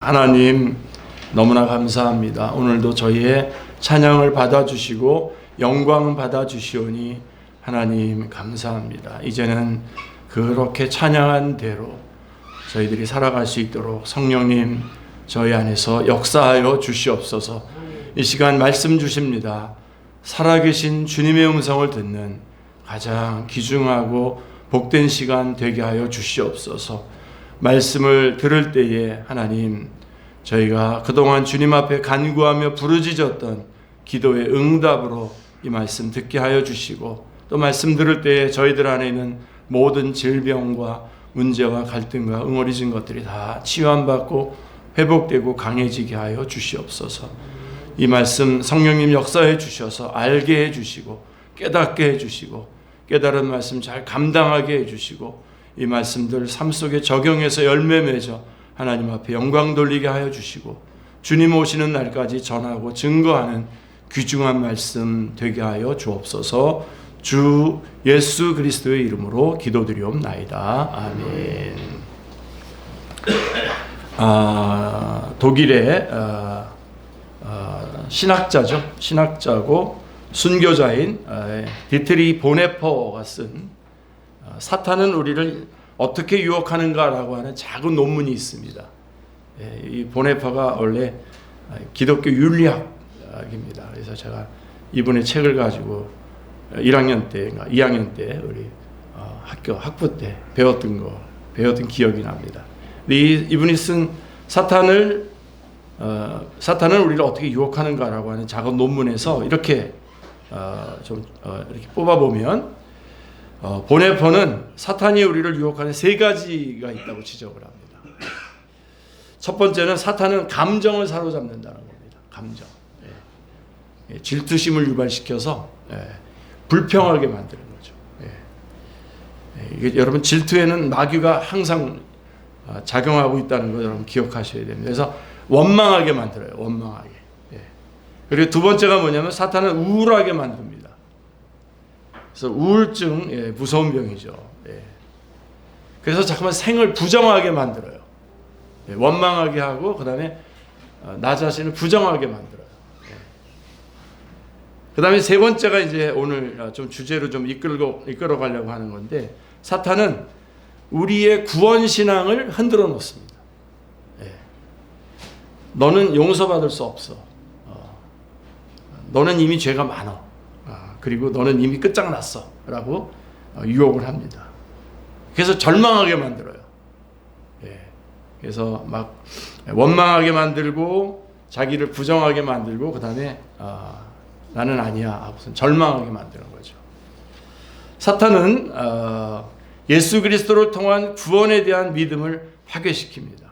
하나님 너무나 감사합니다. 오늘도 저희의 찬양을 받아주시고 영광 받아주시오니 하나님 감사합니다. 이제는 그렇게 찬양한 대로 저희들이 살아갈 수 있도록 성령님 저희 안에서 역사하여 주시옵소서. 이 시간 말씀 주십니다. 살아계신 주님의 음성을 듣는 가장 귀중하고 복된 시간 되게 하여 주시옵소서. 말씀을 들을 때에 하나님 저희가 그동안 주님 앞에 간구하며 부르짖었던 기도의 응답으로 이 말씀 듣게 하여 주시고, 또 말씀 들을 때에 저희들 안에 있는 모든 질병과 문제와 갈등과 응어리진 것들이 다 치유받고 회복되고 강해지게 하여 주시옵소서. 이 말씀 성령님 역사해 주셔서 알게 해 주시고 깨닫게 해 주시고 깨달은 말씀 잘 감당하게 해 주시고 이 말씀들 삶 속에 적용해서 열매 맺어 하나님 앞에 영광 돌리게 하여 주시고 주님 오시는 날까지 전하고 증거하는 귀중한 말씀 되게 하여 주옵소서. 주 예수 그리스도의 이름으로 기도드리옵나이다. 아멘. 독일의 신학자죠. 신학자고 순교자인 디트리 보네퍼가 쓴 사탄은 우리를 어떻게 유혹하는가라고 하는 작은 논문이 있습니다. 이 보네퍼가 원래 기독교 윤리학입니다. 그래서 제가 이분의 책을 가지고 1학년 때, 2학년 때 우리 학부 때 배웠던 기억이 납니다. 이분이 쓴 사탄은 우리를 어떻게 유혹하는가라고 하는 작은 논문에서 이렇게 이렇게 뽑아보면 보네퍼는 사탄이 우리를 유혹하는 세 가지가 있다고 지적을 합니다. 첫 번째는 사탄은 감정을 사로잡는다는 겁니다. 감정. 질투심을 유발시켜서 불평하게 만드는 거죠. 이게 여러분 질투에는 마귀가 항상 작용하고 있다는 거 여러분 기억하셔야 됩니다. 그래서 원망하게 만들어요. 원망하게. 그리고 두 번째가 뭐냐면 사탄은 우울하게 만듭니다. 그래서 우울증, 무서운 병이죠. 그래서 자꾸만 생을 부정하게 만들어요. 원망하게 하고, 그 다음에 나 자신을 부정하게 만들어요. 그 다음에 세 번째가 이제 오늘 좀 주제로 좀 이끌어 가려고 하는 건데, 사탄은 우리의 구원신앙을 흔들어 놓습니다. 너는 용서받을 수 없어. 너는 이미 죄가 많아. 그리고 너는 이미 끝장났어 라고 유혹을 합니다. 그래서 절망하게 만들어요. 그래서 막 원망하게 만들고 자기를 부정하게 만들고 그 다음에 나는 아니야 하고서 절망하게 만드는 거죠. 사탄은 예수 그리스도를 통한 구원에 대한 믿음을 파괴시킵니다.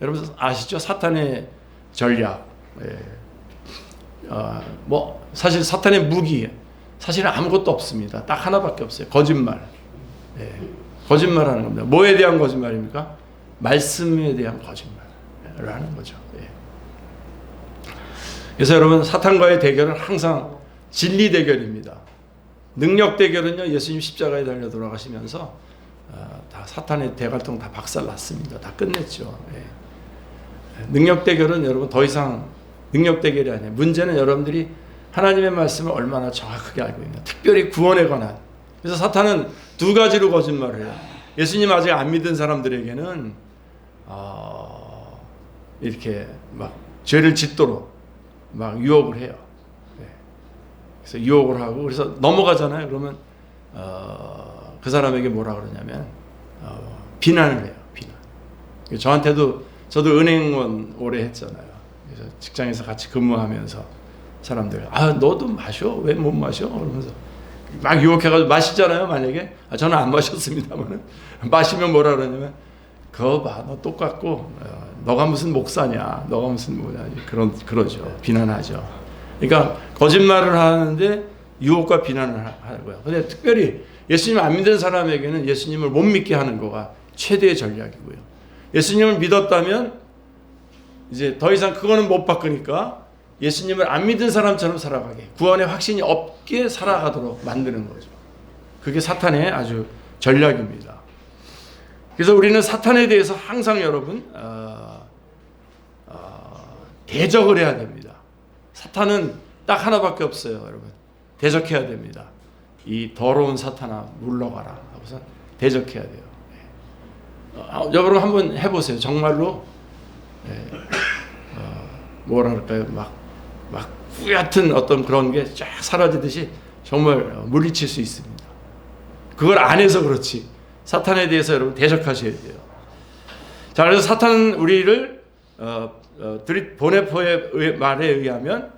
여러분 아시죠? 사탄의 전략. 사실 사탄의 무기 사실은 아무것도 없습니다. 딱 하나밖에 없어요. 거짓말. 거짓말하는 겁니다. 뭐에 대한 거짓말입니까? 말씀에 대한 거짓말을 하는 거죠. 그래서 여러분 사탄과의 대결은 항상 진리 대결입니다. 능력 대결은요, 예수님 십자가에 달려 돌아가시면서 다 사탄의 대갈통 다 박살났습니다. 다 끝냈죠. 능력 대결은 여러분 더 이상 능력 대결이 아니에요. 문제는 여러분들이 하나님의 말씀을 얼마나 정확하게 알고 있나. 특별히 구원에 관한. 그래서 사탄은 두 가지로 거짓말을 해요. 예수님 아직 안 믿은 사람들에게는 이렇게 막 죄를 짓도록 막 유혹을 해요. 그래서 유혹을 하고 그래서 넘어가잖아요. 그러면 그 사람에게 뭐라 그러냐면 비난을 해요. 비난. 저도 은행원 오래 했잖아요. 그래서 직장에서 같이 근무하면서 사람들 너도 마셔? 왜 못 마셔? 그러면서 막 유혹해가지고 마시잖아요. 만약에 저는 안 마셨습니다만 마시면 뭐라 그러냐면 그거 봐, 너 똑같고 너가 무슨 목사냐, 너가 무슨 뭐냐 그러죠. 비난하죠. 그러니까 거짓말을 하는데 유혹과 비난을 하고요. 근데 특별히 예수님 안 믿는 사람에게는 예수님을 못 믿게 하는 거가 최대의 전략이고요. 예수님을 믿었다면 이제 더 이상 그거는 못 바꾸니까 예수님을 안 믿은 사람처럼 살아가게, 구원의 확신이 없게 살아가도록 만드는 거죠. 그게 사탄의 아주 전략입니다. 그래서 우리는 사탄에 대해서 항상 여러분 대적을 해야 됩니다. 사탄은 딱 하나밖에 없어요, 여러분. 대적해야 됩니다. 이 더러운 사탄아 물러가라 하고서 대적해야 돼요. 여러분 한번 해보세요. 정말로 뭐랄까요, 막 뿌옇은 어떤 그런 게 쫙 사라지듯이 정말 물리칠 수 있습니다. 그걸 안 해서 그렇지. 사탄에 대해서 여러분 대적하셔야 돼요. 자, 그래서 사탄은 우리를 보네포의 말에 의하면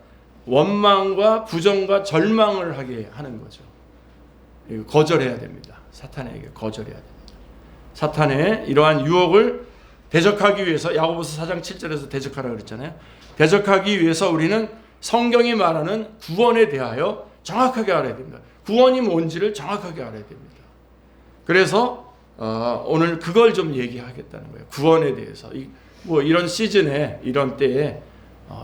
원망과 부정과 절망을 하게 하는 거죠. 거절해야 됩니다. 사탄에게 거절해야 됩니다. 사탄의 이러한 유혹을 대적하기 위해서 야고보서 4장 7절에서 대적하라고 그랬잖아요. 대적하기 위해서 우리는 성경이 말하는 구원에 대하여 정확하게 알아야 됩니다. 구원이 뭔지를 정확하게 알아야 됩니다. 그래서 오늘 그걸 좀 얘기하겠다는 거예요. 구원에 대해서. 이런 시즌에 이런 때에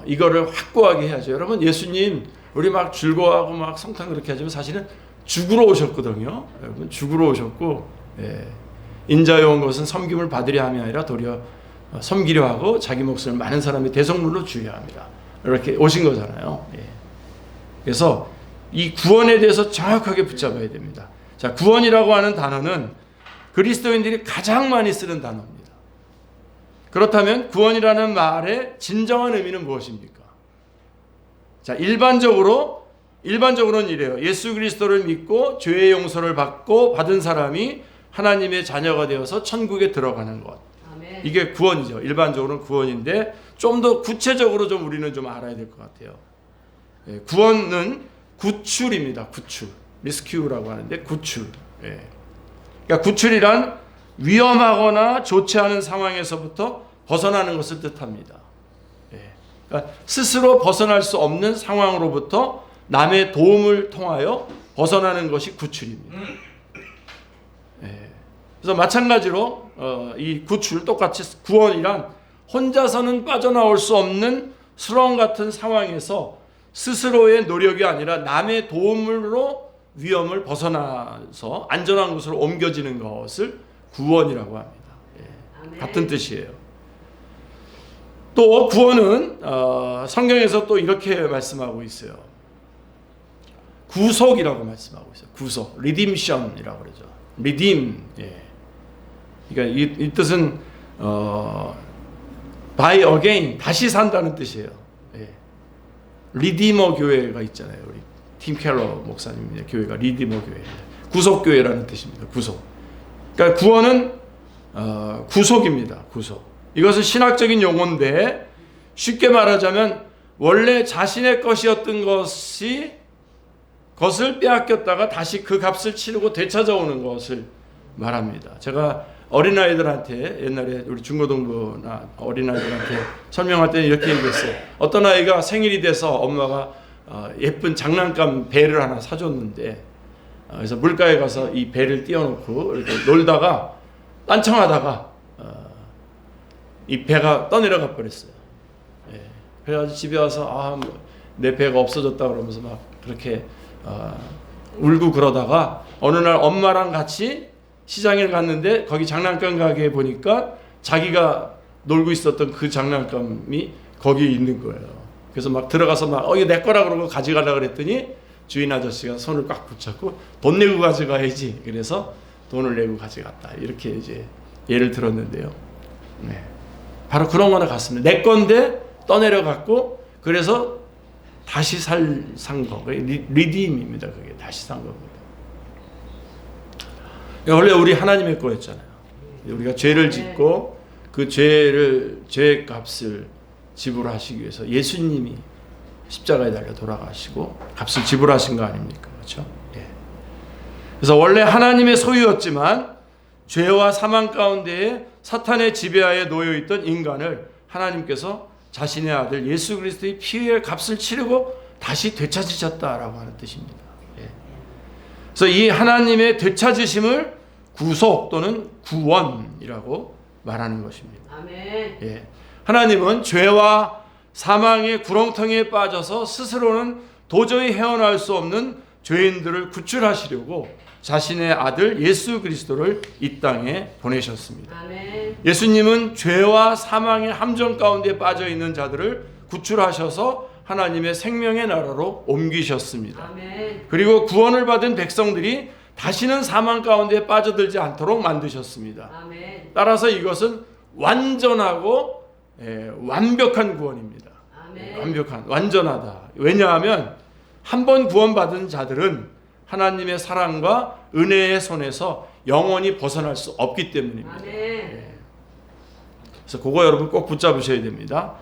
이거를 확고하게 해야죠. 여러분, 예수님 우리 막 즐거워하고 막 성탄 그렇게 하지만 사실은 죽으러 오셨거든요. 여러분, 죽으러 오셨고, 인자에 온 것은 섬김을 받으려 함이 아니라 도리어 섬기려 하고 자기 목숨을 많은 사람의 대성물로 주어야 합니다. 이렇게 오신 거잖아요. 그래서 이 구원에 대해서 정확하게 붙잡아야 됩니다. 자, 구원이라고 하는 단어는 그리스도인들이 가장 많이 쓰는 단어입니다. 그렇다면 구원이라는 말의 진정한 의미는 무엇입니까? 자, 일반적으로는 이래요. 예수 그리스도를 믿고 죄의 용서를 받은 사람이 하나님의 자녀가 되어서 천국에 들어가는 것. 아멘. 이게 구원이죠. 일반적으로는 구원인데 좀 더 구체적으로 좀 우리는 좀 알아야 될 것 같아요. 구원은 구출입니다. 구출. 리스큐라고 하는데 구출. 그러니까 구출이란 위험하거나 좋지 않은 상황에서부터 벗어나는 것을 뜻합니다. 그러니까 스스로 벗어날 수 없는 상황으로부터 남의 도움을 통하여 벗어나는 것이 구출입니다. 그래서 마찬가지로 이 구출, 똑같이 구원이란 혼자서는 빠져나올 수 없는 수렁 같은 상황에서 스스로의 노력이 아니라 남의 도움으로 위험을 벗어나서 안전한 곳으로 옮겨지는 것을 구원이라고 합니다. 같은 뜻이에요. 또 구원은 성경에서 또 이렇게 말씀하고 있어요. 구속이라고 말씀하고 있어요. 구속, 리딤션이라고 그러죠. 리딤. 그러니까 이 뜻은 by again, 다시 산다는 뜻이에요. 리디머 교회가 있잖아요. 우리 팀 켈러 목사님의 교회가 리디머 교회입니다. 구속 교회라는 뜻입니다. 구속. 그러니까 구원은 구속입니다. 구속. 이것은 신학적인 용어인데 쉽게 말하자면 원래 자신의 것이었던 것을 빼앗겼다가 다시 그 값을 치르고 되찾아오는 것을 말합니다. 제가 어린아이들한테 옛날에 우리 중고등부나 어린아이들한테 설명할 때는 이렇게 얘기했어요. 어떤 아이가 생일이 돼서 엄마가 예쁜 장난감 배를 하나 사줬는데 그래서 물가에 가서 이 배를 띄워놓고 이렇게 놀다가 딴청하다가 이 배가 떠내려가 버렸어요. 그래가지고 집에 와서 내 배가 없어졌다 그러면서 막 그렇게 울고 그러다가 어느 날 엄마랑 같이 시장에 갔는데 거기 장난감 가게에 보니까 자기가 놀고 있었던 그 장난감이 거기에 있는 거예요. 그래서 막 들어가서 이거 내 거라 그러고 가져가려고 그랬더니 주인 아저씨가 손을 꽉 붙잡고 돈 내고 가져가야지. 그래서 돈을 내고 가져갔다. 이렇게 이제 예를 들었는데요. 바로 그런 거나 같습니다. 내 건데 떠내려갔고 그래서 다시 산 거. 리딤입니다. 그게 다시 산 겁니다. 원래 우리 하나님의 거였잖아요. 우리가 죄를 짓고 그 죄의 값을 지불하시기 위해서 예수님이 십자가에 달려 돌아가시고 값을 지불하신 거 아닙니까? 그렇죠? 그래서 원래 하나님의 소유였지만 죄와 사망 가운데에 사탄의 지배하에 놓여 있던 인간을 하나님께서 자신의 아들 예수 그리스도의 피의 값을 치르고 다시 되찾으셨다라고 하는 뜻입니다. 그래서 이 하나님의 되찾으심을 구속 또는 구원이라고 말하는 것입니다. 아멘. 하나님은 죄와 사망의 구렁텅이에 빠져서 스스로는 도저히 헤어나올 수 없는 죄인들을 구출하시려고 자신의 아들 예수 그리스도를 이 땅에 보내셨습니다. 아멘. 예수님은 죄와 사망의 함정 가운데 빠져 있는 자들을 구출하셔서 하나님의 생명의 나라로 옮기셨습니다. 아멘. 그리고 구원을 받은 백성들이 다시는 사망 가운데 빠져들지 않도록 만드셨습니다. 아멘. 따라서 이것은 완전하고 완벽한 구원입니다. 아멘. 완전하다. 왜냐하면 한 번 구원받은 자들은 하나님의 사랑과 은혜의 손에서 영원히 벗어날 수 없기 때문입니다. 아멘. 그래서 그거 여러분 꼭 붙잡으셔야 됩니다.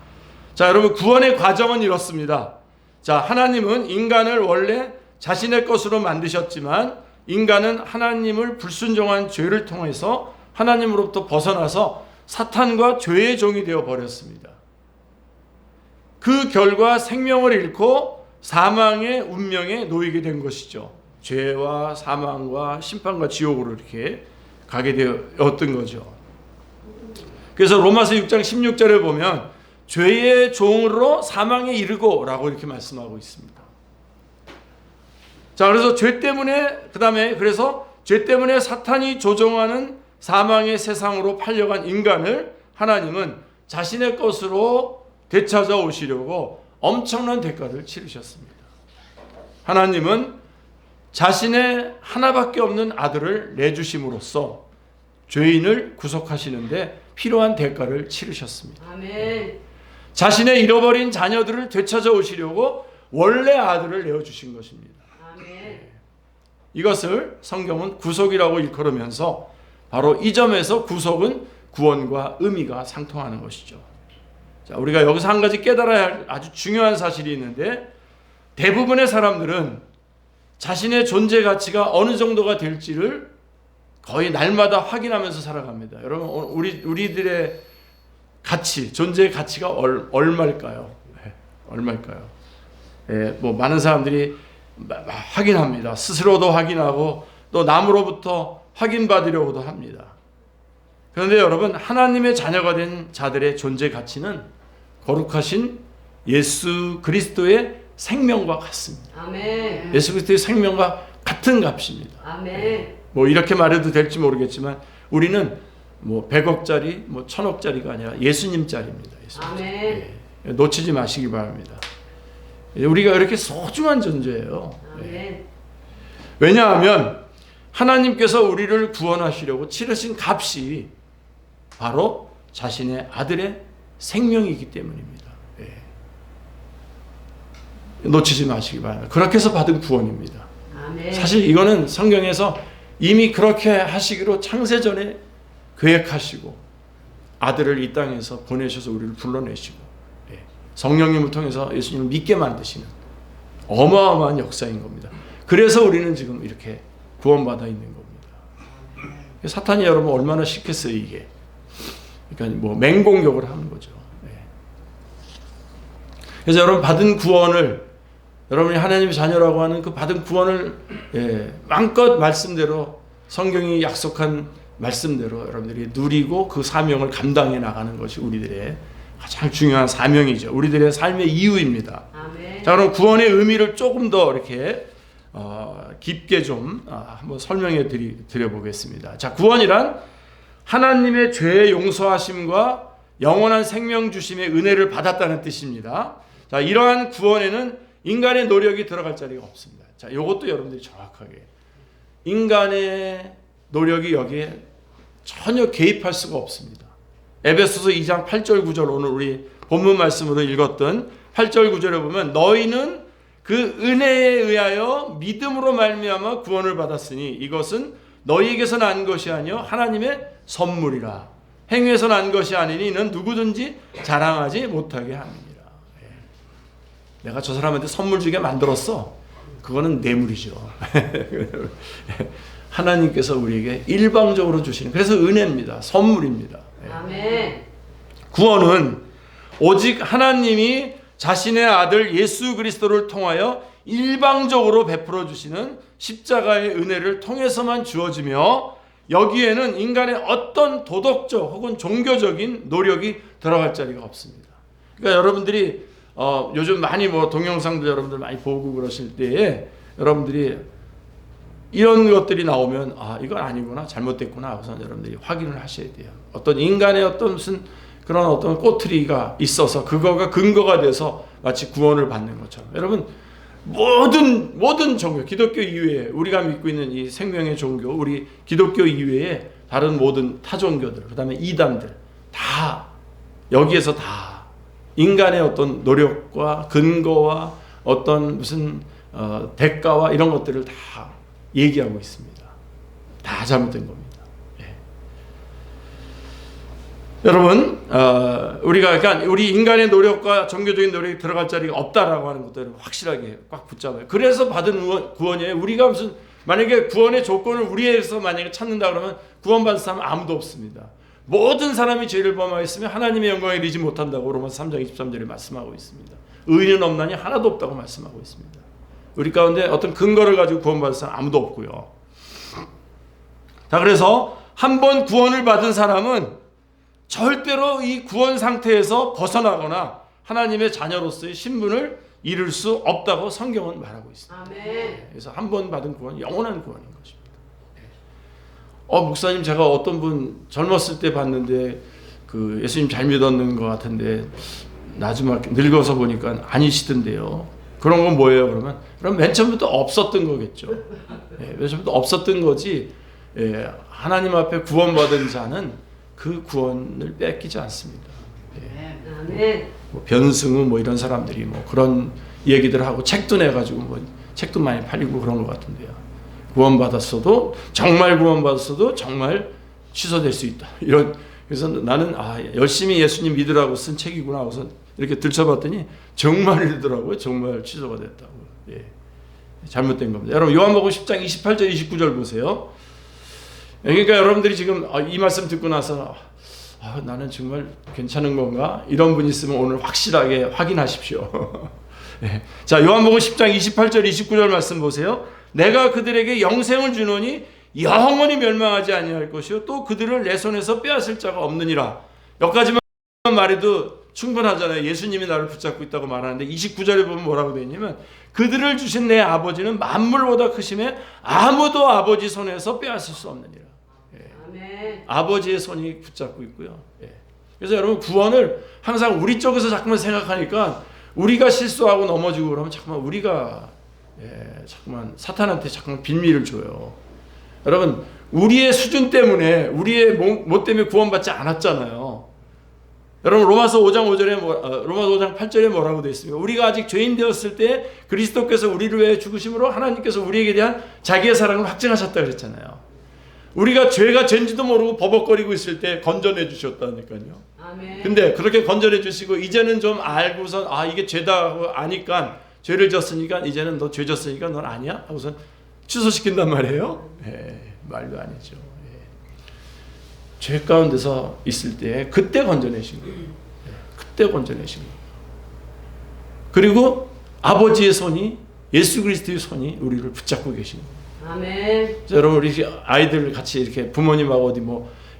자, 여러분 구원의 과정은 이렇습니다. 자, 하나님은 인간을 원래 자신의 것으로 만드셨지만 인간은 하나님을 불순종한 죄를 통해서 하나님으로부터 벗어나서 사탄과 죄의 종이 되어 버렸습니다. 그 결과 생명을 잃고 사망의 운명에 놓이게 된 것이죠. 죄와 사망과 심판과 지옥으로 이렇게 가게 되었던 거죠. 그래서 로마서 6장 16절에 보면 죄의 종으로 사망에 이르고 라고 이렇게 말씀하고 있습니다. 자, 그래서 죄 때문에 그래서 죄 때문에 사탄이 조종하는 사망의 세상으로 팔려간 인간을 하나님은 자신의 것으로 되찾아 오시려고 엄청난 대가를 치르셨습니다. 하나님은 자신의 하나밖에 없는 아들을 내주심으로써 죄인을 구속하시는데 필요한 대가를 치르셨습니다. 아멘. 자신의 잃어버린 자녀들을 되찾아 오시려고 원래 아들을 내어주신 것입니다. 아멘. 이것을 성경은 구속이라고 일컬으면서 바로 이 점에서 구속은 구원과 의미가 상통하는 것이죠. 자, 우리가 여기서 한 가지 깨달아야 할 아주 중요한 사실이 있는데 대부분의 사람들은 자신의 존재 가치가 어느 정도가 될지를 거의 날마다 확인하면서 살아갑니다. 여러분, 우리들의 가치, 존재의 가치가 얼마일까요? 얼마일까요? 뭐 많은 사람들이 확인합니다. 스스로도 확인하고 또 남으로부터 확인받으려고도 합니다. 그런데 여러분, 하나님의 자녀가 된 자들의 존재 가치는 거룩하신 예수 그리스도의 생명과 같습니다. 아멘. 예수 그리스도의 생명과 같은 값입니다. 아멘. 뭐 이렇게 말해도 될지 모르겠지만 우리는 뭐 100억짜리, 뭐 1000억짜리가 아니라 예수님짜리입니다. 아멘. 놓치지 마시기 바랍니다. 우리가 이렇게 소중한 존재예요. 아멘. 왜냐하면 하나님께서 우리를 구원하시려고 치르신 값이 바로 자신의 아들의 생명이기 때문입니다. 놓치지 마시기 바랍니다. 그렇게 해서 받은 구원입니다. 아멘. 사실 이거는 성경에서 이미 그렇게 하시기로 창세전에 계획하시고 아들을 이 땅에서 보내셔서 우리를 불러내시고 성령님을 통해서 예수님을 믿게 만드시는 어마어마한 역사인 겁니다. 그래서 우리는 지금 이렇게 구원받아 있는 겁니다. 사탄이 여러분 얼마나 싫겠어요, 이게. 그러니까 뭐 맹공격을 하는 거죠. 그래서 여러분 받은 구원을, 여러분이 하나님의 자녀라고 하는 그 받은 구원을 마음껏 말씀대로, 성경이 약속한 말씀대로 여러분들이 누리고 그 사명을 감당해 나가는 것이 우리들의 가장 중요한 사명이죠. 우리들의 삶의 이유입니다. 아멘. 자, 그럼 구원의 의미를 조금 더 이렇게 깊게 좀 한번 설명해 드려보겠습니다. 자, 구원이란 하나님의 죄의 용서하심과 영원한 생명 주심의 은혜를 받았다는 뜻입니다. 자, 이러한 구원에는 인간의 노력이 들어갈 자리가 없습니다. 자, 이것도 여러분들이 정확하게, 인간의 노력이 여기에 전혀 개입할 수가 없습니다. 에베소서 2장 8절 9절, 오늘 우리 본문 말씀으로 읽었던 8절 9절에 보면 너희는 그 은혜에 의하여 믿음으로 말미암아 구원을 받았으니 이것은 너희에게서 난 것이 아니요 하나님의 선물이라. 행위에서 난 것이 아니니 이는 누구든지 자랑하지 못하게 함이니라. 내가 저 사람한테 선물 주게 만들었어. 그거는 뇌물이죠. 하나님께서 우리에게 일방적으로 주시는, 그래서 은혜입니다. 선물입니다. 아멘. 구원은 오직 하나님이 자신의 아들 예수 그리스도를 통하여 일방적으로 베풀어 주시는 십자가의 은혜를 통해서만 주어지며 여기에는 인간의 어떤 도덕적 혹은 종교적인 노력이 들어갈 자리가 없습니다. 그러니까 여러분들이 요즘 많이 뭐 동영상도 여러분들 많이 보고 그러실 때에 여러분들이 이런 것들이 나오면 이건 아니구나, 잘못됐구나 하고서 여러분들이 확인을 하셔야 돼요. 어떤 인간의 어떤 무슨 그런 어떤 꼬투리가 있어서 그거가 근거가 돼서 마치 구원을 받는 것처럼 여러분 모든 종교 기독교 이외에 우리가 믿고 있는 이 생명의 종교 우리 기독교 이외에 다른 모든 타 종교들 그다음에 이단들 다 여기에서 다 인간의 어떤 노력과 근거와 어떤 무슨 대가와 이런 것들을 다 얘기하고 있습니다. 다 잘못된 겁니다. 여러분, 우리가 그러니까 우리 인간의 노력과 종교적인 노력이 들어갈 자리가 없다라고 하는 것들을 확실하게 꽉 붙잡아요. 그래서 받은 구원이에요. 우리가 무슨 만약에 구원의 조건을 우리에서 만약에 찾는다 그러면 구원받은 사람은 아무도 없습니다. 모든 사람이 죄를 범하였으면 하나님의 영광에 이르지 못한다고 로마서 3장 23절에 말씀하고 있습니다. 의인은 없나니 하나도 없다고 말씀하고 있습니다. 우리 가운데 어떤 근거를 가지고 구원받은 사람 아무도 없고요. 자, 그래서 한 번 구원을 받은 사람은 절대로 이 구원 상태에서 벗어나거나 하나님의 자녀로서의 신분을 잃을 수 없다고 성경은 말하고 있습니다. 아멘. 그래서 한 번 받은 구원, 영원한 구원인 것입니다. 목사님 제가 어떤 분 젊었을 때 봤는데 그 예수님 잘 믿었는 것 같은데 나중에 늙어서 보니까 아니시던데요. 그런 건 뭐예요? 그럼 맨 처음부터 없었던 거겠죠. 맨 처음부터 없었던 거지. 하나님 앞에 구원받은 자는 그 구원을 뺏기지 않습니다. 아멘. 뭐 변승우 뭐 이런 사람들이 뭐 그런 얘기들 하고 책도 내가지고 뭐 책도 많이 팔리고 그런 것 같은데요. 구원받았어도 정말 구원받았어도 정말 취소될 수 있다. 그래서 나는 열심히 예수님 믿으라고 쓴 책이구나 하고서 이렇게 들춰봤더니 정말이더라고요. 정말 취소가 됐다고. 잘못된 겁니다. 여러분 요한복음 10장 28절 29절 보세요. 그러니까 여러분들이 지금 이 말씀 듣고 나서 나는 정말 괜찮은 건가? 이런 분 있으면 오늘 확실하게 확인하십시오. 자, 요한복음 10장 28절 29절 말씀 보세요. 내가 그들에게 영생을 주노니 영원히 멸망하지 아니할 것이요 또 그들을 내 손에서 빼앗을 자가 없느니라. 여기까지만 말해도 충분하잖아요. 예수님이 나를 붙잡고 있다고 말하는데 29절에 보면 뭐라고 되어 있냐면 그들을 주신 내 아버지는 만물보다 크심에 아무도 아버지 손에서 빼앗을 수 없느니라. 아버지의 손이 붙잡고 있고요. 그래서 여러분 구원을 항상 우리 쪽에서 자꾸만 생각하니까 우리가 실수하고 넘어지고 그러면 자꾸만 우리가 자꾸만 사탄한테 자꾸만 빈미를 줘요. 여러분 우리의 수준 때문에 우리의 못 때문에 구원받지 않았잖아요. 여러분 로마서 5장 5절에 로마서 5장 8절에 뭐라고 되어 있습니까? 우리가 아직 죄인 되었을 때 그리스도께서 우리를 위해 죽으심으로 하나님께서 우리에게 대한 자기의 사랑을 확증하셨다 그랬잖아요. 우리가 죄가 죄인지도 모르고 버벅거리고 있을 때 건져내 주셨다니까요. 아멘. 근데 그렇게 건져내 주시고 이제는 좀 알고선 이게 죄다 하고 아니까 죄를 졌으니까 이제는 너 죄 졌으니까 넌 아니야? 하고선 취소시킨단 말이에요. 말도 아니죠. 죄 가운데서 있을 때 그때 건져내신 거예요. 그때 건져내신 거예요. 그리고 아버지의 손이 예수 그리스도의 손이 우리를 붙잡고 계신 거예요. 아멘. 여러분 우리 아이들 같이 이렇게 부모님하고 어디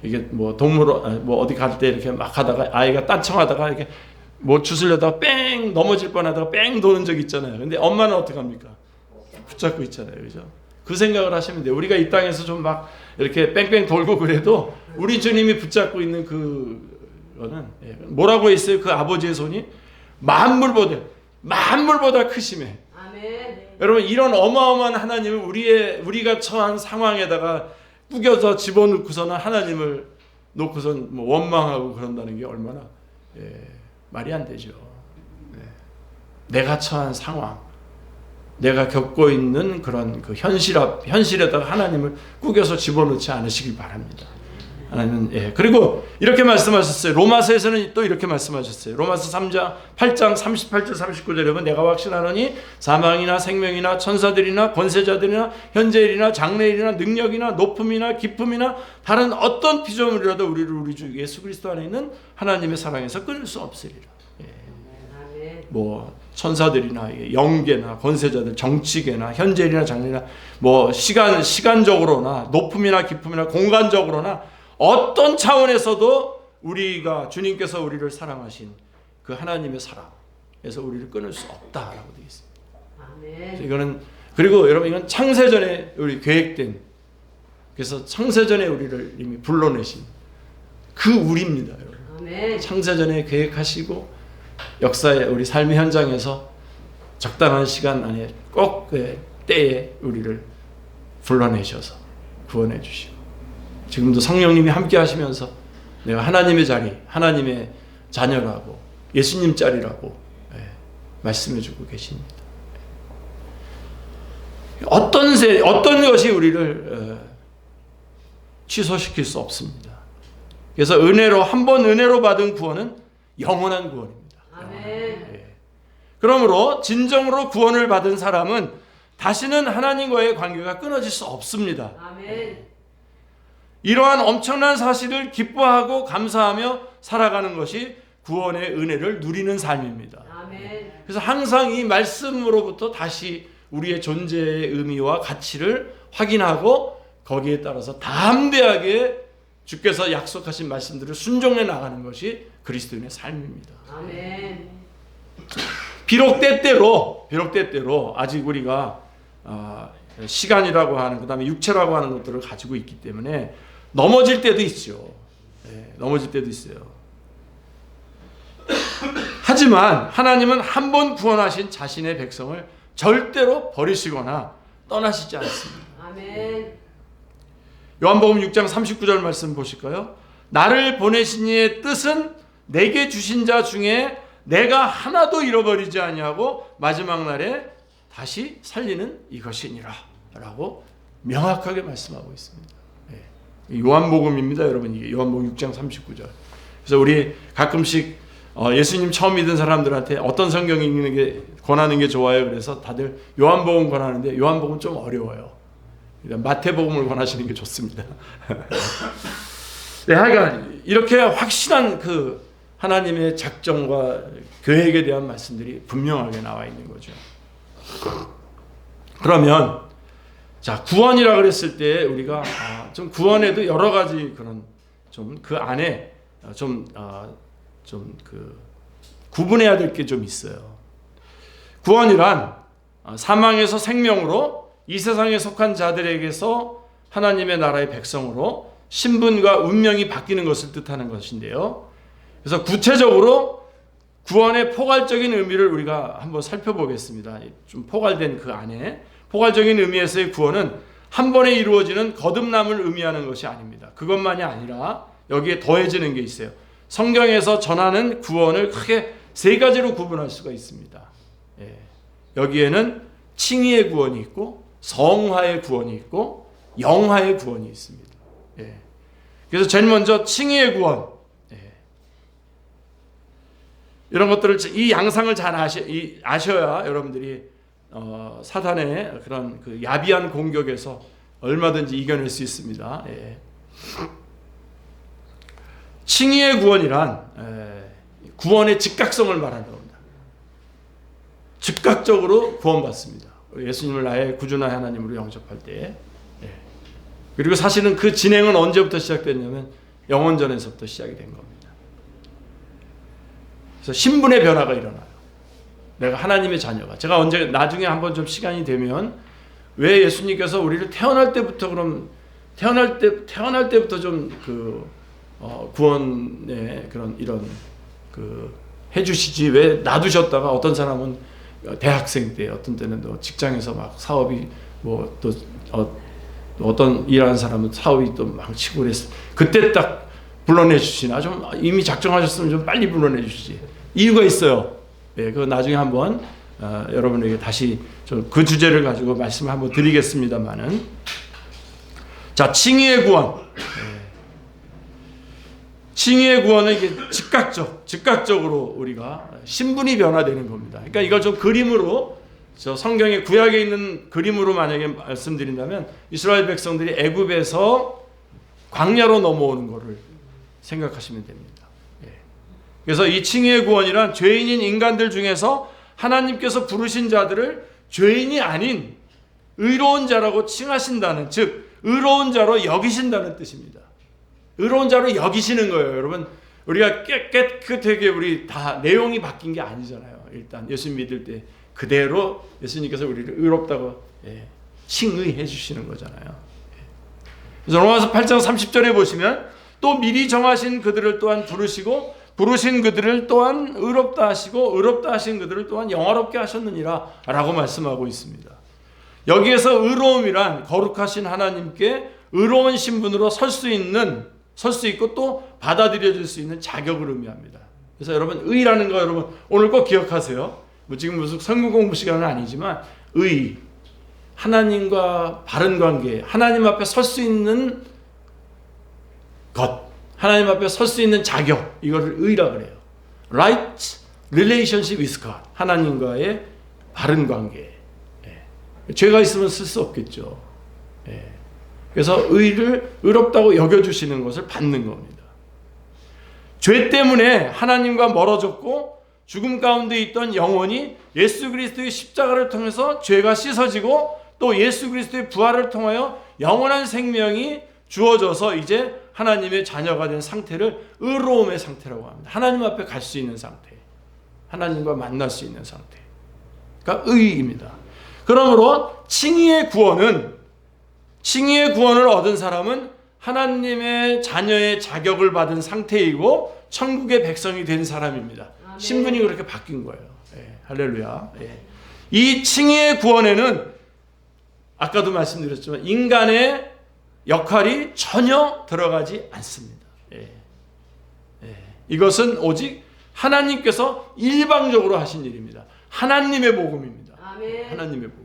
이게 동물원 어디 갈 때 이렇게 막 하다가 아이가 딴청하다가 이렇게 주스려다가 뺑 넘어질 뻔하다가 뺑 도는 적 있잖아요. 근데 엄마는 어떻게 합니까? 붙잡고 있잖아요, 그죠? 그 생각을 하시면 돼요. 우리가 이 땅에서 좀 막 이렇게 뺑뺑 돌고 그래도 우리 주님이 붙잡고 있는 그거는 뭐라고 했어요? 그 아버지의 손이 만물보다 크심에. 아멘. 여러분 이런 어마어마한 하나님을 우리가 처한 상황에다가 꾸겨서 집어넣고서는 하나님을 놓고선 원망하고 그런다는 게 얼마나 말이 안 되죠. 내가 처한 상황, 내가 겪고 있는 그런 그 현실에다가 하나님을 꾸겨서 집어넣지 않으시길 바랍니다. 하나님은 그리고 이렇게 말씀하셨어요. 로마서에서는 또 이렇게 말씀하셨어요. 로마서 3장 8장 38절 39절에 보면 내가 확신하노니 사망이나 생명이나 천사들이나 권세자들이나 현재일이나 장래일이나 능력이나 높음이나 깊음이나 다른 어떤 피조물이라도 우리를 우리 주 예수 그리스도 안에 있는 하나님의 사랑에서 끊을 수 없으리라. 천사들이나 영계나 권세자들, 정치계나 현재일이나 장래나 시간적으로나 높음이나 깊음이나 공간적으로나 어떤 차원에서도 우리가 주님께서 우리를 사랑하신 그 하나님의 사랑에서 우리를 끊을 수 없다라고 되어 있습니다. 아멘. 그리고 여러분 이건 창세전에 우리 계획된 그래서 창세전에 우리를 이미 불러내신 그 우리입니다, 여러분. 아멘. 창세전에 계획하시고 역사의 우리 삶의 현장에서 적당한 시간 안에 꼭 그 때에 우리를 불러내셔서 구원해 주시고 지금도 성령님이 함께 하시면서 내가 하나님의 자리, 하나님의 자녀라고 예수님 자리라고 말씀해 주고 계십니다. 어떤 것이 우리를 취소시킬 수 없습니다. 그래서 한 번 은혜로 받은 구원은 영원한 구원입니다. 아멘. 그러므로 진정으로 구원을 받은 사람은 다시는 하나님과의 관계가 끊어질 수 없습니다. 아멘. 이러한 엄청난 사실을 기뻐하고 감사하며 살아가는 것이 구원의 은혜를 누리는 삶입니다. 아멘. 그래서 항상 이 말씀으로부터 다시 우리의 존재의 의미와 가치를 확인하고 거기에 따라서 담대하게 주께서 약속하신 말씀들을 순종해 나가는 것이 그리스도인의 삶입니다. 아멘. 비록 때때로 아직 우리가 시간이라고 하는 그다음에 육체라고 하는 것들을 가지고 있기 때문에 넘어질 때도 있죠. 넘어질 때도 있어요. 하지만 하나님은 한 번 구원하신 자신의 백성을 절대로 버리시거나 떠나시지 않습니다. 아멘. 요한복음 6장 39절 말씀 보실까요? 나를 보내신 이의 뜻은 내게 주신 자 중에 내가 하나도 잃어버리지 아니하고 마지막 날에 다시 살리는 이것이니라 라고 명확하게 말씀하고 있습니다. 요한복음입니다, 여러분. 이게 요한복음 6장 39절. 그래서 우리 가끔씩 예수님 처음 믿은 사람들한테 어떤 성경 읽는 게 권하는 게 좋아요. 그래서 다들 요한복음 권하는데 요한복음 좀 어려워요. 그러니까 마태복음을 권하시는 게 좋습니다. 네, 하여간 이렇게 확실한 그 하나님의 작정과 계획에 대한 말씀들이 분명하게 나와 있는 거죠. 그러면 자, 구원이라 그랬을 때 우리가 좀 구원에도 여러 가지 그런 좀 그 안에 좀 그 구분해야 될 게 좀 있어요. 구원이란 사망에서 생명으로 이 세상에 속한 자들에게서 하나님의 나라의 백성으로 신분과 운명이 바뀌는 것을 뜻하는 것인데요. 그래서 구체적으로 구원의 포괄적인 의미를 우리가 한번 살펴보겠습니다. 좀 포괄된 그 안에 포괄적인 의미에서의 구원은 한 번에 이루어지는 거듭남을 의미하는 것이 아닙니다. 그것만이 아니라 여기에 더해지는 게 있어요. 성경에서 전하는 구원을 크게 세 가지로 구분할 수가 있습니다. 여기에는 칭의의 구원이 있고 성화의 구원이 있고 영화의 구원이 있습니다. 그래서 제일 먼저 칭의의 구원. 이런 것들을 이 양상을 잘 아셔야 여러분들이 사탄의 그런 그 야비한 공격에서 얼마든지 이겨낼 수 있습니다. 칭의의 구원이란 구원의 즉각성을 말하는 겁니다. 즉각적으로 구원받습니다. 예수님을 나의 구주나 하나님으로 영접할 때. 그리고 사실은 그 진행은 언제부터 시작됐냐면 영원전에서부터 시작이 된 겁니다. 그래서 신분의 변화가 일어나요. 내가 하나님의 자녀가. 제가 언제 나중에 한번 좀 시간이 되면 왜 예수님께서 우리를 태어날 때부터 좀 그 구원의 그런 이런 그 해주시지 왜 놔두셨다가 어떤 사람은 대학생 때 어떤 때는 또 직장에서 막 사업이 뭐 또 어떤 일하는 사람은 사업이 또 망치고 그랬어. 그때 딱 불러내 주시나 좀 이미 작정하셨으면 좀 빨리 불러내 주시지. 이유가 있어요. 그거 나중에 한번 여러분에게 다시 그 주제를 가지고 말씀을 한번 드리겠습니다만은 자 칭의의 구원. 칭의의 구원은 이게 즉각적으로 우리가 신분이 변화되는 겁니다. 그러니까 이걸 좀 그림으로 저 성경의 구약에 있는 그림으로 만약에 말씀드린다면 이스라엘 백성들이 애굽에서 광야로 넘어오는 것을 생각하시면 됩니다. 그래서 이 칭의의 구원이란 죄인인 인간들 중에서 하나님께서 부르신 자들을 죄인이 아닌 의로운 자라고 칭하신다는, 즉 의로운 자로 여기신다는 뜻입니다. 의로운 자로 여기시는 거예요. 여러분, 우리가 깨끗하게 우리 다 내용이 바뀐 게 아니잖아요. 일단 예수님 믿을 때 그대로 예수님께서 우리를 의롭다고 칭의해 주시는 거잖아요. 그래서 로마서 8장 30절에 보시면 또 미리 정하신 그들을 또한 부르시고 부르신 그들을 또한 의롭다 하시고 의롭다 하신 그들을 또한 영화롭게 하셨느니라 라고 말씀하고 있습니다. 여기에서 의로움이란 거룩하신 하나님께 의로운 신분으로 설 수 있고 또 받아들여질 수 있는 자격을 의미합니다. 그래서 여러분 의라는 거 여러분 오늘 꼭 기억하세요. 지금 무슨 성경 공부 시간은 아니지만 의, 하나님과 바른 관계, 하나님 앞에 설 수 있는 것, 하나님 앞에 설 수 있는 자격, 이거를 의라 그래요. Right relationship with God, 하나님과의 바른 관계. 죄가 있으면 쓸 수 없겠죠. 그래서 의롭다고 여겨주시는 것을 받는 겁니다. 죄 때문에 하나님과 멀어졌고 죽음 가운데 있던 영혼이 예수 그리스도의 십자가를 통해서 죄가 씻어지고 또 예수 그리스도의 부활을 통하여 영원한 생명이 주어져서 이제 하나님의 자녀가 된 상태를 의로움의 상태라고 합니다. 하나님 앞에 갈 수 있는 상태, 하나님과 만날 수 있는 상태, 그러니까 의입니다. 그러므로 칭의의 구원을 얻은 사람은 하나님의 자녀의 자격을 받은 상태이고 천국의 백성이 된 사람입니다. 아멘. 신분이 그렇게 바뀐 거예요. 할렐루야. 이 칭의의 구원에는 아까도 말씀드렸지만 인간의 역할이 전혀 들어가지 않습니다. 이것은 오직 하나님께서 일방적으로 하신 일입니다. 하나님의 복음입니다. 아멘. 하나님의 복음.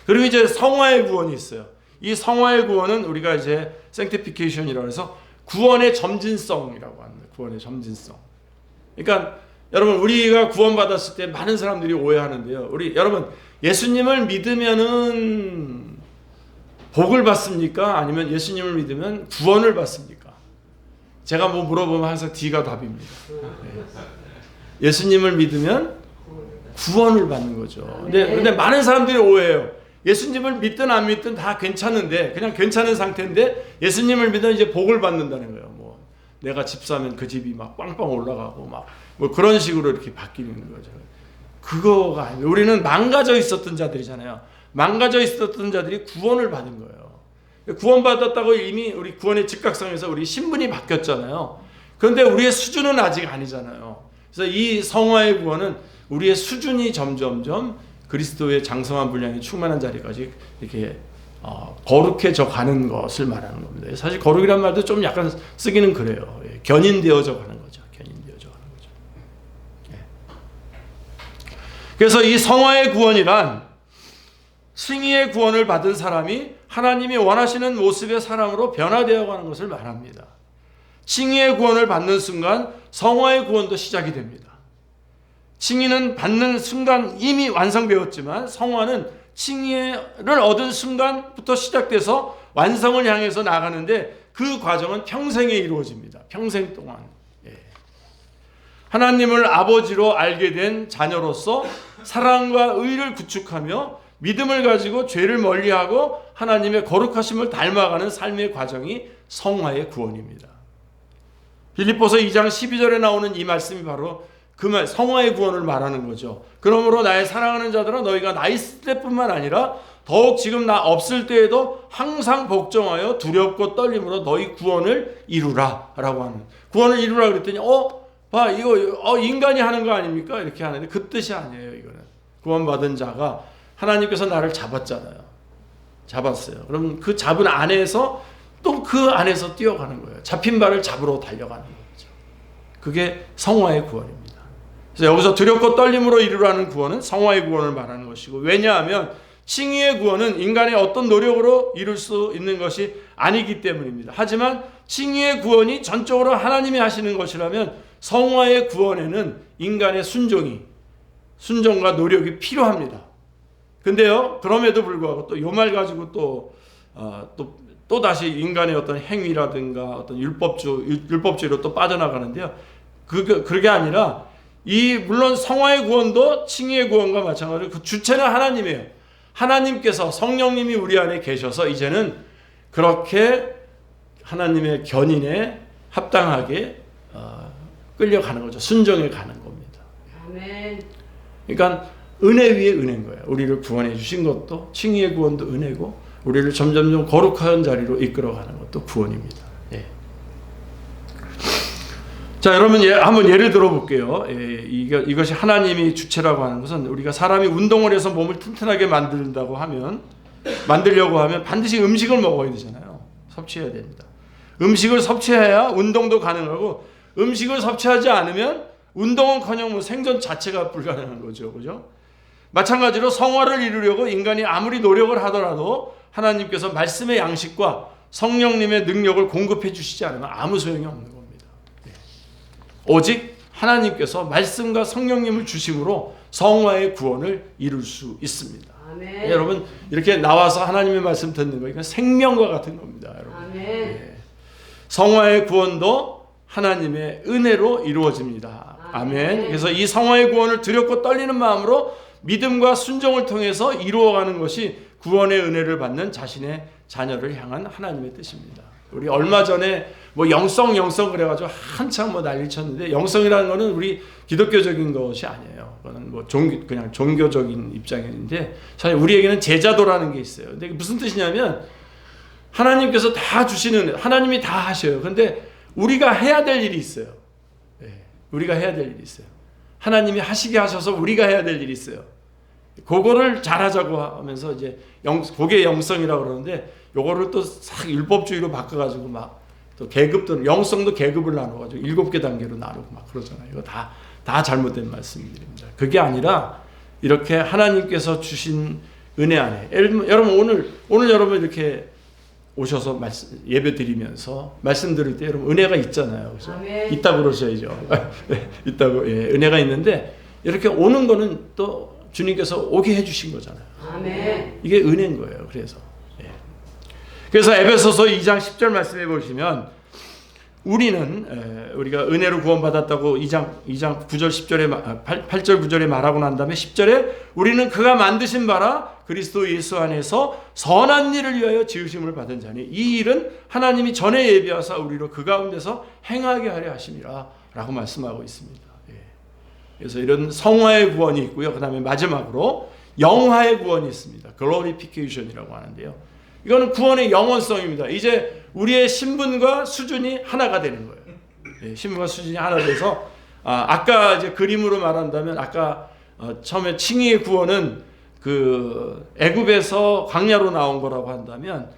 그리고 이제 성화의 구원이 있어요. 이 성화의 구원은 우리가 이제 sanctification이라고 해서 구원의 점진성이라고 합니다. 구원의 점진성. 그러니까 여러분 우리가 구원받았을 때 많은 사람들이 오해하는데요. 여러분 예수님을 믿으면은 복을 받습니까? 아니면 예수님을 믿으면 구원을 받습니까? 제가 뭐 물어보면 항상 D가 답입니다. 예수님을 믿으면 구원을 받는 거죠. 근데 많은 사람들이 오해해요. 예수님을 믿든 안 믿든 다 괜찮은데 그냥 괜찮은 상태인데 예수님을 믿으면 이제 복을 받는다는 거예요. 뭐 내가 집 사면 그 집이 막 빵빵 올라가고 막 뭐 그런 식으로 이렇게 바뀌는 거죠. 그거가 아니에요. 우리는 망가져 있었던 자들이잖아요. 망가져 있었던 자들이 구원을 받은 거예요. 구원받았다고 이미 우리 구원의 직각성에서 우리 신분이 바뀌었잖아요. 그런데 우리의 수준은 아직 아니잖아요. 그래서 이 성화의 구원은 우리의 수준이 점점점 그리스도의 장성한 분량이 충만한 자리까지 이렇게 거룩해져 가는 것을 말하는 겁니다. 사실 거룩이란 말도 좀 약간 쓰기는 그래요. 견인되어져 가는 거죠. 견인되어져 가는 거죠. 그래서 이 성화의 구원이란 칭의의 구원을 받은 사람이 하나님이 원하시는 모습의 사람으로 변화되어 가는 것을 말합니다. 칭의의 구원을 받는 순간 성화의 구원도 시작이 됩니다. 칭의는 받는 순간 이미 완성되었지만 성화는 칭의를 얻은 순간부터 시작돼서 완성을 향해서 나가는데 그 과정은 평생에 이루어집니다. 평생 동안. 하나님을 아버지로 알게 된 자녀로서 사랑과 의를 구축하며 믿음을 가지고 죄를 멀리하고 하나님의 거룩하심을 닮아가는 삶의 과정이 성화의 구원입니다. 빌립보서 2장 12절에 나오는 이 말씀이 바로 그 말, 성화의 구원을 말하는 거죠. 그러므로 나의 사랑하는 자들아 너희가 나 있을 때뿐만 아니라 더욱 지금 나 없을 때에도 항상 복종하여 두렵고 떨림으로 너희 구원을 이루라 라고 하는, 구원을 이루라 그랬더니 봐 이거 인간이 하는 거 아닙니까? 이렇게 하는데 그 뜻이 아니에요. 이거는 구원받은 자가 하나님께서 나를 잡았잖아요. 잡았어요. 그럼 그 잡은 안에서 또 그 안에서 뛰어가는 거예요. 잡힌 바를 잡으러 달려가는 거죠. 그게 성화의 구원입니다. 그래서 여기서 두렵고 떨림으로 이루라는 구원은 성화의 구원을 말하는 것이고, 왜냐하면 칭의의 구원은 인간의 어떤 노력으로 이룰 수 있는 것이 아니기 때문입니다. 하지만 칭의의 구원이 전적으로 하나님이 하시는 것이라면 성화의 구원에는 인간의 순종과 노력이 필요합니다. 근데요, 그럼에도 불구하고 또 요 말 가지고 또 다시 인간의 어떤 행위라든가 어떤 율법주의로 또 빠져나가는데요. 그게 아니라 물론 성화의 구원도 칭의의 구원과 마찬가지로 그 주체는 하나님이에요. 하나님께서 성령님이 우리 안에 계셔서 이제는 그렇게 하나님의 견인에 합당하게 끌려가는 거죠. 순종해 가는 겁니다. 아멘. 그러니까 은혜 위에 은혜인 거예요. 우리를 구원해 주신 것도 칭의의 구원도 은혜고, 우리를 점점점 거룩한 자리로 이끌어가는 것도 구원입니다. 예. 자, 여러분 한번 예를 들어 볼게요. 이것이 하나님이 주체라고 하는 것은 우리가 사람이 운동을 해서 몸을 튼튼하게 만들려고 하면 반드시 음식을 먹어야 되잖아요. 섭취해야 됩니다. 음식을 섭취해야 운동도 가능하고 음식을 섭취하지 않으면 운동은커녕 뭐 생존 자체가 불가능한 거죠. 그죠? 마찬가지로 성화를 이루려고 인간이 아무리 노력을 하더라도 하나님께서 말씀의 양식과 성령님의 능력을 공급해 주시지 않으면 아무 소용이 없는 겁니다. 오직 하나님께서 말씀과 성령님을 주심으로 성화의 구원을 이룰 수 있습니다. 아멘. 여러분 이렇게 나와서 하나님의 말씀 듣는 거 이건 생명과 같은 겁니다. 여러분. 아멘. 성화의 구원도 하나님의 은혜로 이루어집니다. 아멘. 그래서 이 성화의 구원을 두렵고 떨리는 마음으로 믿음과 순종을 통해서 이루어가는 것이 구원의 은혜를 받는 자신의 자녀를 향한 하나님의 뜻입니다. 우리 얼마 전에 뭐 영성 그래가지고 한참 뭐 난리 쳤는데 영성이라는 거는 우리 기독교적인 것이 아니에요. 그거는 뭐 그냥 종교적인 입장인데 사실 우리에게는 제자도라는 게 있어요. 근데 무슨 뜻이냐면 하나님께서 다 주시는 하나님이 다 하셔요. 근데 우리가 해야 될 일이 있어요. 우리가 해야 될 일이 있어요. 하나님이 하시게 하셔서 우리가 해야 될 일이 있어요. 그거를 잘하자고 하면서 이제 그게 영성이라고 그러는데 요거를 또 싹 율법주의로 바꿔가지고 막 또 계급도 영성도 계급을 나눠가지고 7개 단계로 나누고 막 그러잖아요. 이거 다 잘못된 말씀들입니다. 그게 아니라 이렇게 하나님께서 주신 은혜 안에 여러분 오늘 여러분 이렇게 오셔서 예배 드리면서 말씀 들을 때 여러분 은혜가 있잖아요. 그죠? 아멘. 있다고 그러셔야죠. 있다고 은혜가 있는데 이렇게 오는 거는 또 주님께서 오게 해주신 거잖아요. 아멘. 이게 은혜인 거예요. 그래서 에베소서 2장 10절 말씀해 보시면 우리가 은혜로 구원받았다고 2장 9절 10절에 8절 9절에 말하고 난 다음에 10절에 우리는 그가 만드신 바라 그리스도 예수 안에서 선한 일을 위하여 지으심을 받은 자니 이 일은 하나님이 전에 예비하사 우리로 그 가운데서 행하게 하려 하심이라 라고 말씀하고 있습니다. 그래서 이런 성화의 구원이 있고요. 그 다음에 마지막으로 영화의 구원이 있습니다. 글로리피케이션이라고 하는데요. 이거는 구원의 영원성입니다. 이제 우리의 신분과 수준이 하나가 되는 거예요. 신분과 수준이 하나 돼서 아까 이제 그림으로 말한다면 아까 처음에 칭의의 구원은 그 애굽에서 광야로 나온 거라고 한다면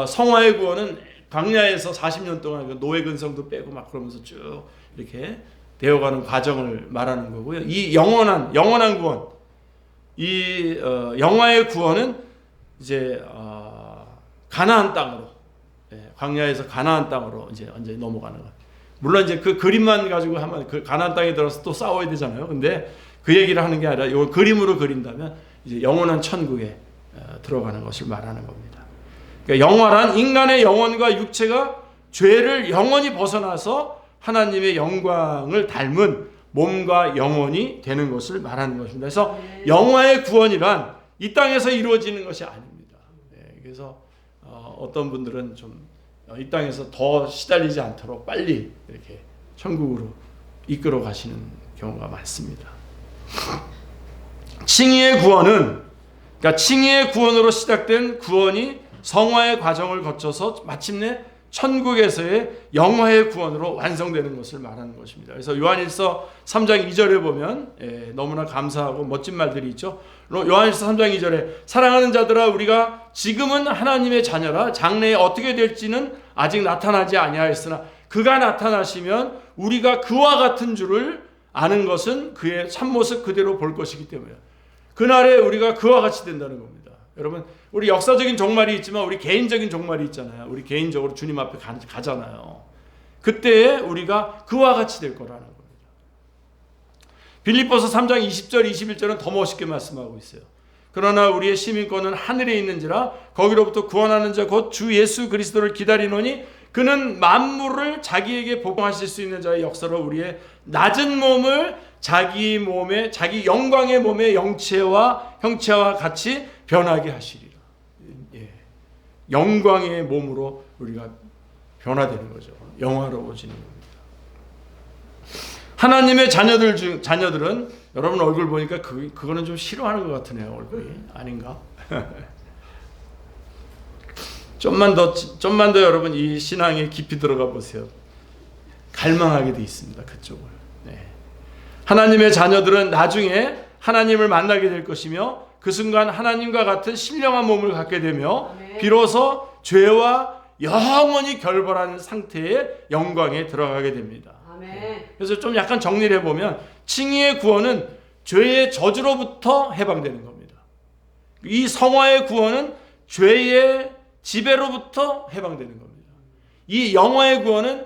성화의 구원은 광야에서 40년 동안 그 노예 근성도 빼고 막 그러면서 쭉 이렇게 되어가는 과정을 말하는 거고요. 이 영원한 구원, 이 영화의 구원은 이제 가나안 땅으로 광야에서 가나안 땅으로 이제 넘어가는 거예요. 물론 이제 그 그림만 가지고 하면 그 가나안 땅에 들어서 또 싸워야 되잖아요. 근데 그 얘기를 하는 게 아니라 이 그림으로 그린다면 이제 영원한 천국에 들어가는 것을 말하는 겁니다. 그러니까 영화란 인간의 영혼과 육체가 죄를 영원히 벗어나서 하나님의 영광을 닮은 몸과 영혼이 되는 것을 말하는 것입니다. 그래서 영화의 구원이란 이 땅에서 이루어지는 것이 아닙니다. 그래서 어떤 분들은 좀 이 땅에서 더 시달리지 않도록 빨리 이렇게 천국으로 이끌어 가시는 경우가 많습니다. 칭의의 구원은 그러니까 칭의의 구원으로 시작된 구원이 성화의 과정을 거쳐서 마침내 천국에서의 영화의 구원으로 완성되는 것을 말하는 것입니다. 그래서 요한일서 3장 2절에 보면 너무나 감사하고 멋진 말들이 있죠. 요한일서 3장 2절에 사랑하는 자들아 우리가 지금은 하나님의 자녀라 장래에 어떻게 될지는 아직 나타나지 아니하였으나 그가 나타나시면 우리가 그와 같은 줄을 아는 것은 그의 참모습 그대로 볼 것이기 때문이야. 그날에 우리가 그와 같이 된다는 겁니다. 여러분 우리 역사적인 종말이 있지만 우리 개인적인 종말이 있잖아요. 우리 개인적으로 주님 앞에 가잖아요. 그때에 우리가 그와 같이 될 거라는 겁니다. 빌립보서 3장 20절 21절은 더 멋있게 말씀하고 있어요. 그러나 우리의 시민권은 하늘에 있는지라 거기로부터 구원하는 자 곧 주 예수 그리스도를 기다리노니 그는 만물을 자기에게 복종하실 수 있는 자의 역사로 우리의 낮은 몸을 자기 영광의 몸의 형체와 같이 변하게 하시리라. 영광의 몸으로 우리가 변화되는 거죠. 영화로워지는 겁니다. 하나님의 자녀들은 여러분 얼굴 보니까 그거는 좀 싫어하는 것 같으네요. 얼굴이 아닌가? 좀만 더 여러분 이 신앙에 깊이 들어가 보세요. 갈망하게 돼 있습니다. 그쪽을. 네. 하나님의 자녀들은 나중에 하나님을 만나게 될 것이며 그 순간 하나님과 같은 신령한 몸을 갖게 되며 비로소 죄와 영원히 결별한 상태의 영광에 들어가게 됩니다. 아멘. 그래서 좀 약간 정리를 해보면 칭의의 구원은 죄의 저주로부터 해방되는 겁니다. 이 성화의 구원은 죄의 지배로부터 해방되는 겁니다. 이 영화의 구원은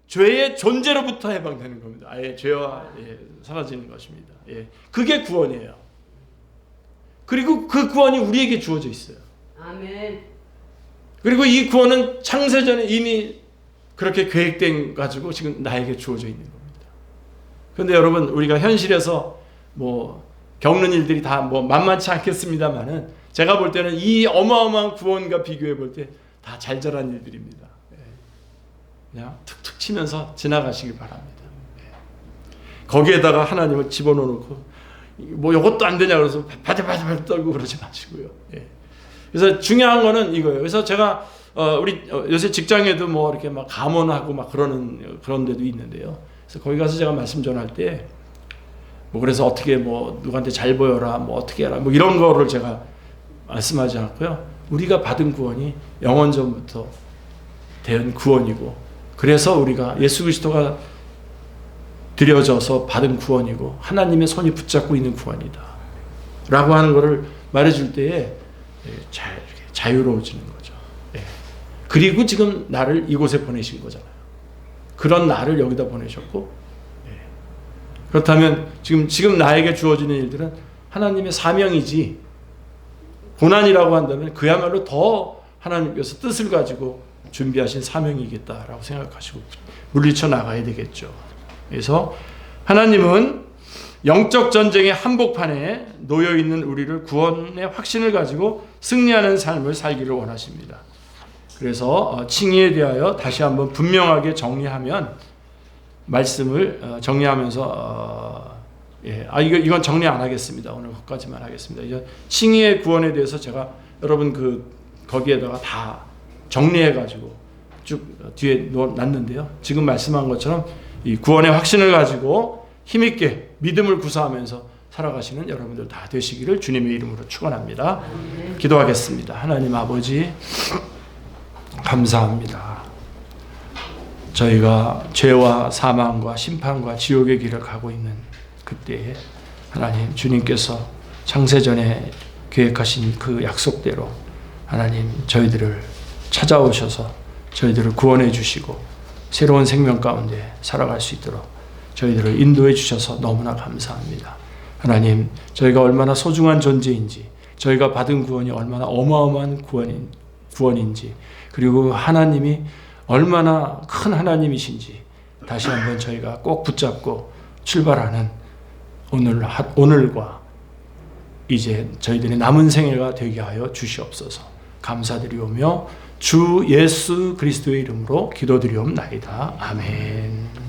죄의 존재로부터 해방되는 겁니다. 아예 죄와 사라지는 것입니다. 그게 구원이에요. 그리고 그 구원이 우리에게 주어져 있어요. 아멘. 그리고 이 구원은 창세전에 이미 그렇게 계획된 가지고 지금 나에게 주어져 있는 겁니다. 그런데 여러분 우리가 현실에서 뭐 겪는 일들이 다 뭐 만만치 않겠습니다만은 제가 볼 때는 이 어마어마한 구원과 비교해 볼 때 다 잘 자란 일들입니다. 그냥 툭툭 치면서 지나가시길 바랍니다. 거기에다가 하나님을 집어넣고 뭐 이것도 안 되냐 그래서 바들바들 떨고 그러지 마시고요. 그래서 중요한 거는 이거예요. 그래서 제가 우리 요새 직장에도 뭐 이렇게 막 감원하고 막 그런 데도 있는데요. 그래서 거기 가서 제가 말씀 전할 때 뭐 그래서 어떻게 뭐 누구한테 잘 보여라 뭐 어떻게 해라 뭐 이런 거를 제가 말씀하지 않고요. 우리가 받은 구원이 영원 전부터 된 구원이고 그래서 우리가 예수 그리스도가 드려져서 받은 구원이고 하나님의 손이 붙잡고 있는 구원이다 라고 하는 것을 말해줄 때에 자유로워지는 거죠. 그리고 지금 나를 이곳에 보내신 거잖아요. 그런 나를 여기다 보내셨고 그렇다면 지금 나에게 주어지는 일들은 하나님의 사명이지 고난이라고 한다면 그야말로 더 하나님께서 뜻을 가지고 준비하신 사명이겠다라고 생각하시고 물리쳐 나가야 되겠죠. 그래서 하나님은 영적 전쟁의 한복판에 놓여 있는 우리를 구원의 확신을 가지고 승리하는 삶을 살기를 원하십니다. 그래서 칭의에 대하여 다시 한번 분명하게 정리하면 말씀을 정리하면서 이건 정리 안 하겠습니다. 오늘 거기까지만 하겠습니다. 칭의의 구원에 대해서 제가 여러분 거기에다가 다 정리해 가지고 쭉 뒤에 놨는데요. 지금 말씀한 것처럼 이 구원의 확신을 가지고 힘있게 믿음을 구사하면서 살아가시는 여러분들 다 되시기를 주님의 이름으로 축원합니다. 기도하겠습니다. 하나님 아버지 감사합니다. 저희가 죄와 사망과 심판과 지옥의 길을 가고 있는 그때에 하나님 주님께서 창세전에 계획하신 그 약속대로 하나님 저희들을 찾아오셔서 저희들을 구원해 주시고 새로운 생명 가운데 살아갈 수 있도록 저희들을 인도해 주셔서 너무나 감사합니다. 하나님 저희가 얼마나 소중한 존재인지 저희가 받은 구원이 얼마나 어마어마한 구원인지 그리고 하나님이 얼마나 큰 하나님이신지 다시 한번 저희가 꼭 붙잡고 출발하는 오늘과 이제 저희들의 남은 생애가 되게 하여 주시옵소서. 감사드리오며 주 예수 그리스도의 이름으로 기도드리옵나이다. 아멘.